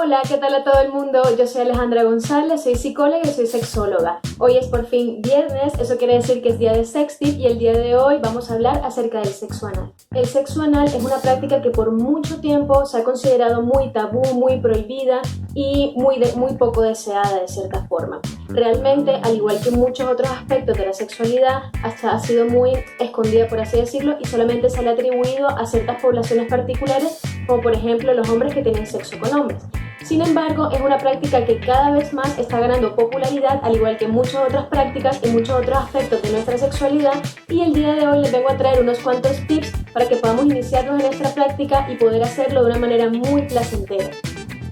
Hola, ¿qué tal a todo el mundo? Yo soy Alejandra González, soy psicóloga y soy sexóloga. Hoy es por fin viernes, eso quiere decir que es día de Sextip y el día de hoy vamos a hablar acerca del sexo anal. El sexo anal es una práctica que por mucho tiempo se ha considerado muy tabú, muy prohibida y muy poco deseada de cierta forma. Realmente, al igual que muchos otros aspectos de la sexualidad, hasta ha sido muy escondida, por así decirlo, y solamente se le ha atribuido a ciertas poblaciones particulares, como por ejemplo los hombres que tienen sexo con hombres. Sin embargo, es una práctica que cada vez más está ganando popularidad, al igual que muchas otras prácticas y muchos otros aspectos de nuestra sexualidad, y el día de hoy les vengo a traer unos cuantos tips para que podamos iniciarnos en esta práctica y poder hacerlo de una manera muy placentera.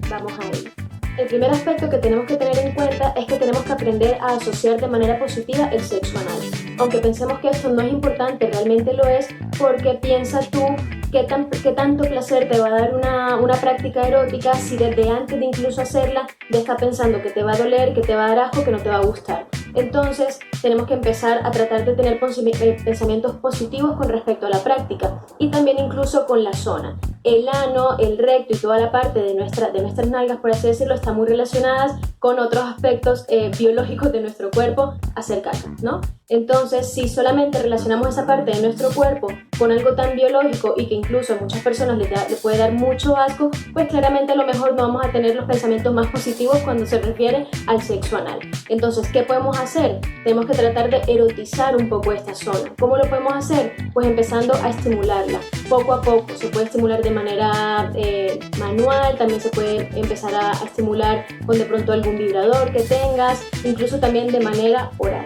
Vamos a ello. El primer aspecto que tenemos que tener en cuenta es que tenemos que aprender a asociar de manera positiva el sexo anal. Aunque pensemos que esto no es importante, realmente lo es, porque piensa tú qué tanto placer te va a dar una práctica erótica si desde antes de incluso hacerla ya estás pensando que te va a doler, que te va a dar asco, que no te va a gustar. Entonces tenemos que empezar a tratar de tener pensamientos positivos con respecto a la práctica y también incluso con la zona. El ano, el recto y toda la parte de nuestras nalgas, por así decirlo, están muy relacionadas con otros aspectos biológicos de nuestro cuerpo, hacer caca, ¿no? Entonces, si solamente relacionamos esa parte de nuestro cuerpo con algo tan biológico y que incluso a muchas personas le puede dar mucho asco, pues claramente a lo mejor no vamos a tener los pensamientos más positivos cuando se refiere al sexo anal. Entonces, ¿qué podemos hacer? Tenemos que tratar de erotizar un poco esta zona. ¿Cómo lo podemos hacer? Pues empezando a estimularla poco a poco. Se puede estimular de manera manual, también se puede empezar a estimular con de pronto algún vibrador que tengas, incluso también de manera oral.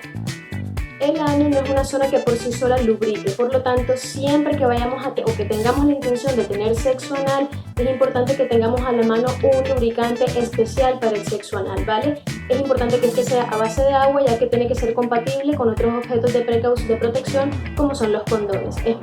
El ano no es una zona que por sí sola lubrique, por lo tanto, siempre que vayamos o que tengamos la intención de tener sexo anal, es importante que tengamos a la mano un lubricante especial para el sexo anal, ¿vale? Es importante que este sea a base de agua, ya que tiene que ser compatible con otros objetos de protección, como son los condones. Es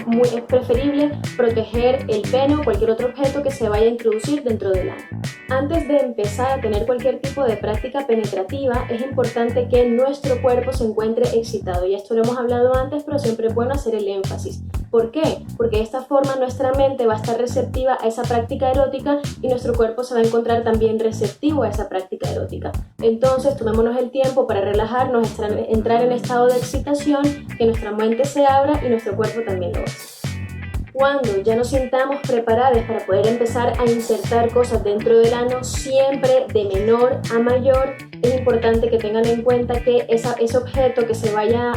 preferible proteger el pene o cualquier otro objeto que se vaya a introducir dentro del ano. Antes de empezar a tener cualquier tipo de práctica penetrativa, es importante que nuestro cuerpo se encuentre excitado. Y esto lo hemos hablado antes, pero siempre es bueno hacer el énfasis. ¿Por qué? Porque de esta forma nuestra mente va a estar receptiva a esa práctica erótica y nuestro cuerpo se va a encontrar también receptivo a esa práctica erótica. Entonces, tomémonos el tiempo para relajarnos, entrar en estado de excitación, que nuestra mente se abra y nuestro cuerpo también lo hace. Cuando ya nos sintamos preparados para poder empezar a insertar cosas dentro del ano, siempre de menor a mayor, es importante que tengan en cuenta que ese objeto que se vaya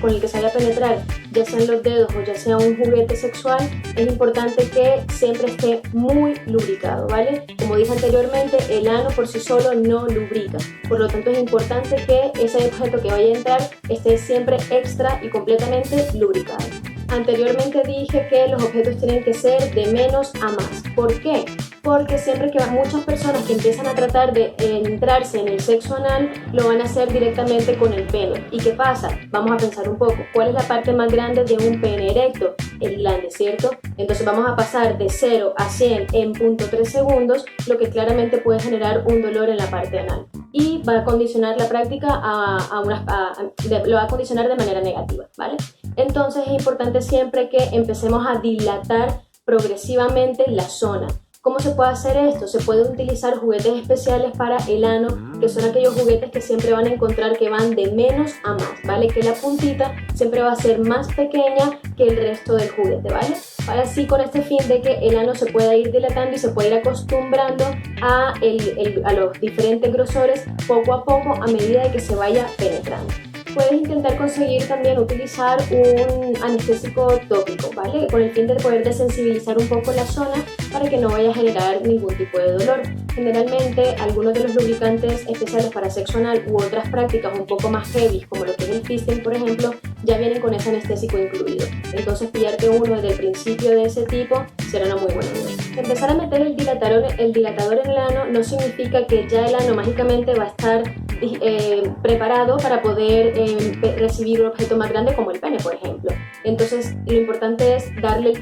con el que se vaya a penetrar, ya sean los dedos o ya sea un juguete sexual, es importante que siempre esté muy lubricado, ¿vale? Como dije anteriormente, el ano por sí solo no lubrica, por lo tanto es importante que ese objeto que vaya a entrar esté siempre extra y completamente lubricado. Anteriormente dije que los objetos tienen que ser de menos a más. ¿Por qué? Porque siempre que muchas personas que empiezan a tratar de entrarse en el sexo anal lo van a hacer directamente con el pene. ¿Y qué pasa? Vamos a pensar un poco. ¿Cuál es la parte más grande de un pene erecto? El glande, ¿cierto? Entonces vamos a pasar de 0 a 100 en 0.3 segundos, lo que claramente puede generar un dolor en la parte anal. Y va a condicionar la práctica lo va a condicionar de manera negativa, ¿vale? Entonces es importante siempre que empecemos a dilatar progresivamente la zona. ¿Cómo se puede hacer esto? Se pueden utilizar juguetes especiales para el ano, que son aquellos juguetes que siempre van a encontrar que van de menos a más, ¿vale? Que la puntita siempre va a ser más pequeña que el resto del juguete, ¿vale? Para así con este fin de que el ano se pueda ir dilatando y se pueda ir acostumbrando a los diferentes grosores poco a poco a medida de que se vaya penetrando. Puedes intentar conseguir también utilizar un anestésico tópico, ¿vale? Con el fin de poder desensibilizar un poco la zona para que no vaya a generar ningún tipo de dolor. Generalmente, algunos de los lubricantes especiales para sexo anal u otras prácticas un poco más heavy, como lo que es el fisting, por ejemplo, ya vienen con ese anestésico incluido. Entonces, pillarte uno desde el principio de ese tipo será una muy buena idea. Empezar a meter el dilatador en el ano no significa que ya el ano mágicamente va a estar preparado para poder recibir un objeto más grande como el pene, por ejemplo. Entonces lo importante es darle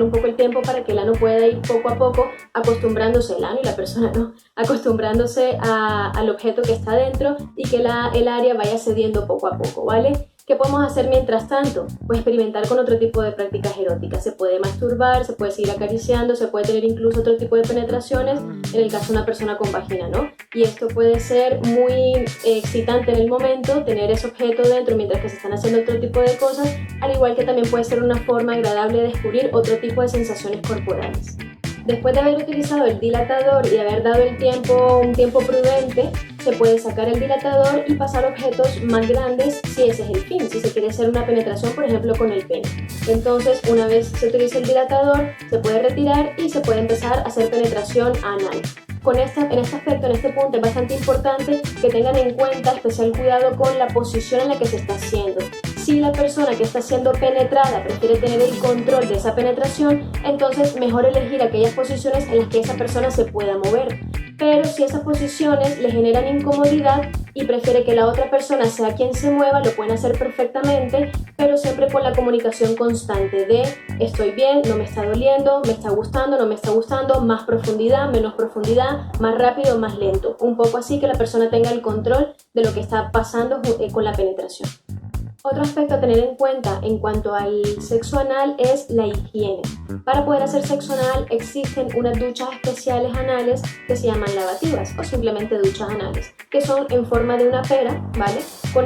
un poco el tiempo para que el ano pueda ir poco a poco acostumbrándose, el ano y la persona, ¿no? Acostumbrándose al objeto que está dentro y que el área vaya cediendo poco a poco, ¿vale? ¿Qué podemos hacer mientras tanto? Pues experimentar con otro tipo de prácticas eróticas. Se puede masturbar, se puede seguir acariciando, se puede tener incluso otro tipo de penetraciones en el caso de una persona con vagina, ¿no? Y esto puede ser muy excitante en el momento, tener ese objeto dentro mientras que se están haciendo otro tipo de cosas, al igual que también puede ser una forma agradable de descubrir otro tipo de sensaciones corporales. Después de haber utilizado el dilatador y haber dado un tiempo prudente, se puede sacar el dilatador y pasar objetos más grandes si ese es el fin, si se quiere hacer una penetración, por ejemplo, con el pene. Entonces, una vez se utiliza el dilatador, se puede retirar y se puede empezar a hacer penetración anal. En este aspecto, en este punto, es bastante importante que tengan en cuenta especial cuidado con la posición en la que se está haciendo. Si la persona que está siendo penetrada prefiere tener el control de esa penetración, entonces mejor elegir aquellas posiciones en las que esa persona se pueda mover. Pero si esas posiciones le generan incomodidad y prefiere que la otra persona sea quien se mueva, lo pueden hacer perfectamente, pero siempre con la comunicación constante de estoy bien, no me está doliendo, me está gustando, no me está gustando, más profundidad, menos profundidad, más rápido, más lento. Un poco así que la persona tenga el control de lo que está pasando con la penetración. Otro aspecto a tener en cuenta en cuanto al sexo anal es la higiene. Para poder hacer sexo anal existen unas duchas especiales anales que se llaman lavativas o simplemente duchas anales, que son en forma de una pera, ¿vale?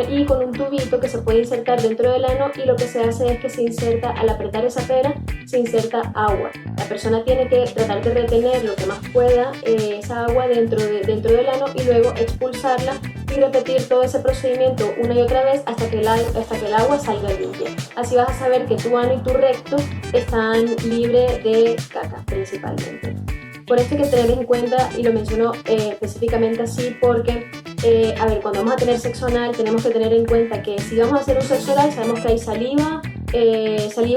Y con un tubito que se puede insertar dentro del ano, y lo que se hace es que se inserta, al apretar esa pera, se inserta agua. La persona tiene que tratar de retener lo que más pueda esa agua dentro del ano y luego expulsarla y repetir todo ese procedimiento una y otra vez hasta que el agua salga limpia. Así vas a saber que tu ano y tu recto están libres de caca principalmente. Por esto hay que tener en cuenta, y lo menciono específicamente así porque, cuando vamos a tener sexo anal tenemos que tener en cuenta que si vamos a hacer un sexo oral sabemos que hay saliva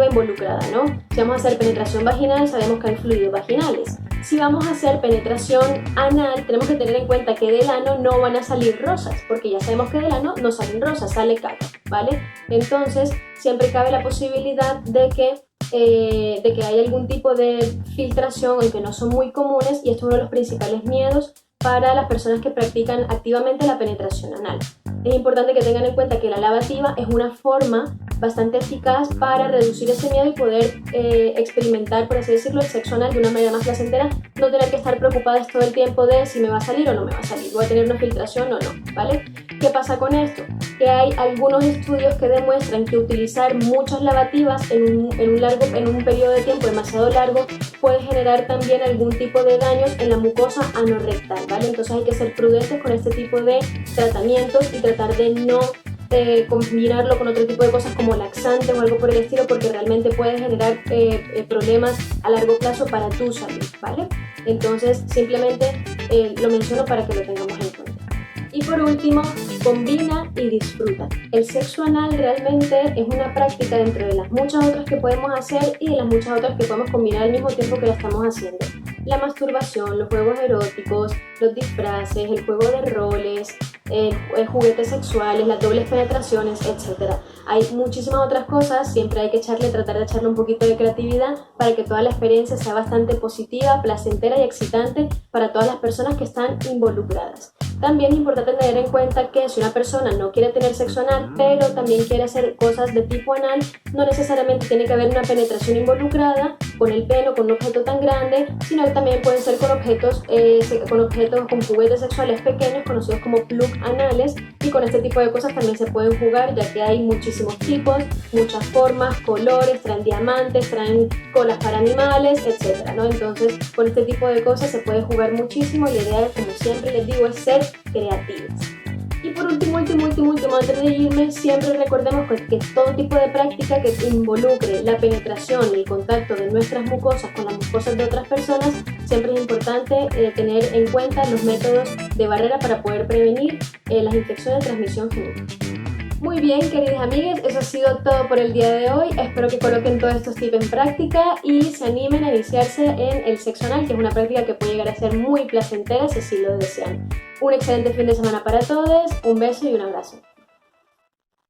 involucrada, ¿no? Si vamos a hacer penetración vaginal sabemos que hay fluidos vaginales. Si vamos a hacer penetración anal, tenemos que tener en cuenta que del ano no van a salir rosas, porque ya sabemos que del ano no salen rosas, sale caca, ¿vale? Entonces, siempre cabe la posibilidad de que hay algún tipo de filtración, aunque no son muy comunes, y esto es uno de los principales miedos para las personas que practican activamente la penetración anal. Es importante que tengan en cuenta que la lavativa es una forma bastante eficaz para reducir ese miedo y poder experimentar, por así decirlo, el sexo anal de una manera más placentera, no tener que estar preocupadas todo el tiempo de si me va a salir o no me va a salir, voy a tener una filtración o no, ¿vale? ¿Qué pasa con esto? Que hay algunos estudios que demuestran que utilizar muchas lavativas en un periodo de tiempo demasiado largo puede generar también algún tipo de daños en la mucosa anorrectal, ¿vale? Entonces hay que ser prudentes con este tipo de tratamientos y tratar de no combinarlo con otro tipo de cosas como laxantes o algo por el estilo, porque realmente puede generar problemas a largo plazo para tu salud, ¿vale? Entonces simplemente lo menciono para que lo tengamos en cuenta. Y por último, combina y disfruta. El sexo anal realmente es una práctica dentro de las muchas otras que podemos hacer y de las muchas otras que podemos combinar al mismo tiempo que la estamos haciendo. La masturbación, los juegos eróticos, los disfraces, el juego de roles, juguetes sexuales, las dobles penetraciones, etc. Hay muchísimas otras cosas, siempre hay que tratar de echarle un poquito de creatividad para que toda la experiencia sea bastante positiva, placentera y excitante para todas las personas que están involucradas. También es importante tener en cuenta que si una persona no quiere tener sexo anal, pero también quiere hacer cosas de tipo anal, no necesariamente tiene que haber una penetración involucrada con el pene o con un objeto tan grande, sino que también pueden ser con objetos con juguetes sexuales pequeños conocidos como plug anales, y con este tipo de cosas también se pueden jugar, ya que hay muchísimos tipos, muchas formas, colores, traen diamantes, traen colas para animales, etc., ¿no? Entonces con este tipo de cosas se puede jugar muchísimo y la idea, como siempre les digo, es ser creativas. Y por último, antes de irme, siempre recordemos que todo tipo de práctica que involucre la penetración y el contacto de nuestras mucosas con las mucosas de otras personas, siempre es importante tener en cuenta los métodos de barrera para poder prevenir las infecciones de transmisión genital. Muy bien, queridas amigas, eso ha sido todo por el día de hoy. Espero que coloquen todos estos tips en práctica y se animen a iniciarse en el sexo anal, que es una práctica que puede llegar a ser muy placentera si así lo desean. Un excelente fin de semana para todos, un beso y un abrazo.